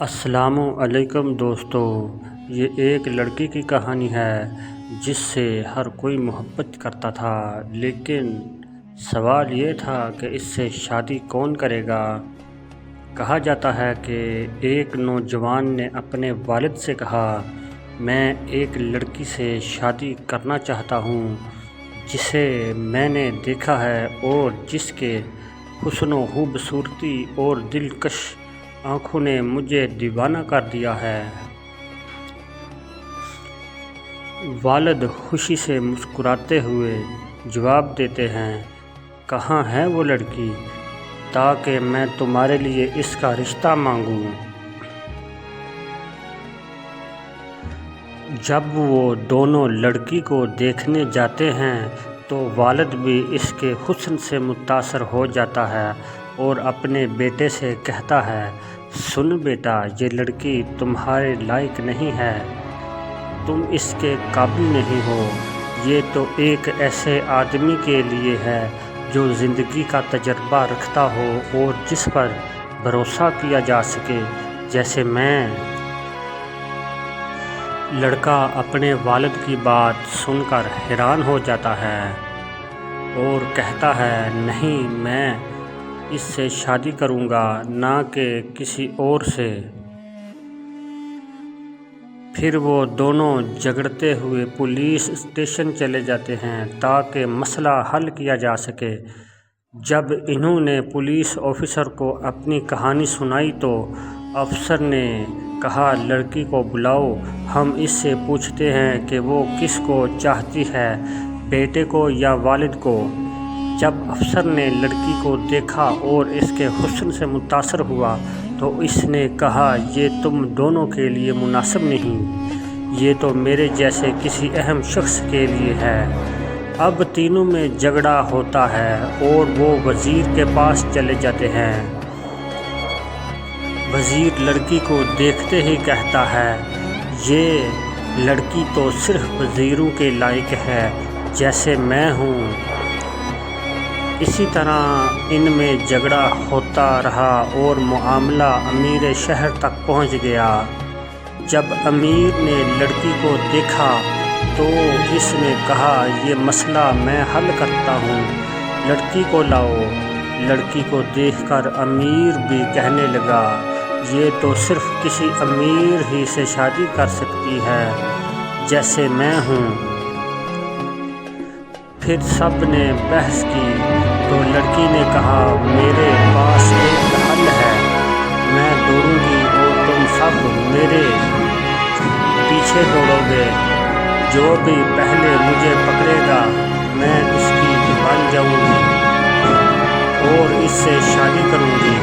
السلام علیکم دوستو، یہ ایک لڑکی کی کہانی ہے جس سے ہر کوئی محبت کرتا تھا، لیکن سوال یہ تھا کہ اس سے شادی کون کرے گا۔ کہا جاتا ہے کہ ایک نوجوان نے اپنے والد سے کہا، میں ایک لڑکی سے شادی کرنا چاہتا ہوں جسے میں نے دیکھا ہے اور جس کے حسن و خوبصورتی اور دلکش آنکھوں نے مجھے دیوانہ کر دیا ہے۔ والد خوشی سے مسکراتے ہوئے جواب دیتے ہیں، کہاں ہے وہ لڑکی تاکہ میں تمہارے لیے اس کا رشتہ مانگوں۔ جب وہ دونوں لڑکی کو دیکھنے جاتے ہیں تو والد بھی اس کے حسن سے متاثر ہو جاتا ہے اور اپنے بیٹے سے کہتا ہے، سن بیٹا، یہ لڑکی تمہارے لائق نہیں ہے، تم اس کے قابل نہیں ہو، یہ تو ایک ایسے آدمی کے لیے ہے جو زندگی کا تجربہ رکھتا ہو اور جس پر بھروسہ کیا جا سکے جیسے میں۔ لڑکا اپنے والد کی بات سن کر حیران ہو جاتا ہے اور کہتا ہے، نہیں، میں اس سے شادی کروں گا، نہ کہ کسی اور سے۔ پھر وہ دونوں جھگڑتے ہوئے پولیس اسٹیشن چلے جاتے ہیں تاکہ مسئلہ حل کیا جا سکے۔ جب انہوں نے پولیس آفیسر کو اپنی کہانی سنائی تو افسر نے کہا، لڑکی کو بلاؤ، ہم اس سے پوچھتے ہیں کہ وہ کس کو چاہتی ہے، بیٹے کو یا والد کو۔ جب افسر نے لڑکی کو دیکھا اور اس کے حسن سے متاثر ہوا تو اس نے کہا، یہ تم دونوں کے لیے مناسب نہیں، یہ تو میرے جیسے کسی اہم شخص کے لیے ہے۔ اب تینوں میں جھگڑا ہوتا ہے اور وہ وزیر کے پاس چلے جاتے ہیں۔ وزیر لڑکی کو دیکھتے ہی کہتا ہے، یہ لڑکی تو صرف وزیروں کے لائق ہے جیسے میں ہوں۔ اسی طرح ان میں جھگڑا ہوتا رہا اور معاملہ امیر شہر تک پہنچ گیا۔ جب امیر نے لڑکی کو دیکھا تو اس نے کہا، یہ مسئلہ میں حل کرتا ہوں، لڑکی کو لاؤ۔ لڑکی کو دیکھ کر امیر بھی کہنے لگا، یہ تو صرف کسی امیر ہی سے شادی کر سکتی ہے جیسے میں ہوں۔ پھر سب نے بحث کی تو لڑکی نے کہا، میرے پاس ایک حل ہے، میں دوڑوں گی اور تم سب میرے پیچھے دوڑو گے، جو بھی پہلے مجھے پکڑے گا میں اس کی بن جاؤں گی اور اس سے شادی کروں گی۔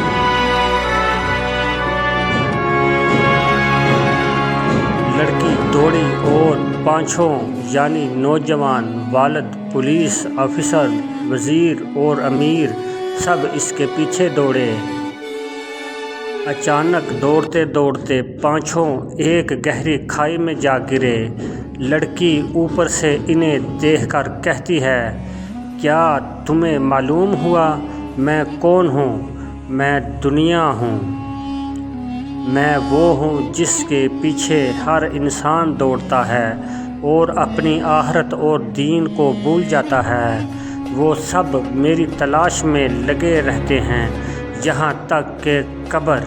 لڑکی دوڑی اور پانچوں یعنی نوجوان، والد، پولیس آفیسر، وزیر اور امیر سب اس کے پیچھے دوڑے۔ اچانک دوڑتے دوڑتے پانچوں ایک گہری کھائی میں جا گرے۔ لڑکی اوپر سے انہیں دیکھ کر کہتی ہے، کیا تمہیں معلوم ہوا میں کون ہوں؟ میں دنیا ہوں، میں وہ ہوں جس کے پیچھے ہر انسان دوڑتا ہے اور اپنی آخرت اور دین کو بھول جاتا ہے۔ وہ سب میری تلاش میں لگے رہتے ہیں یہاں تک کہ قبر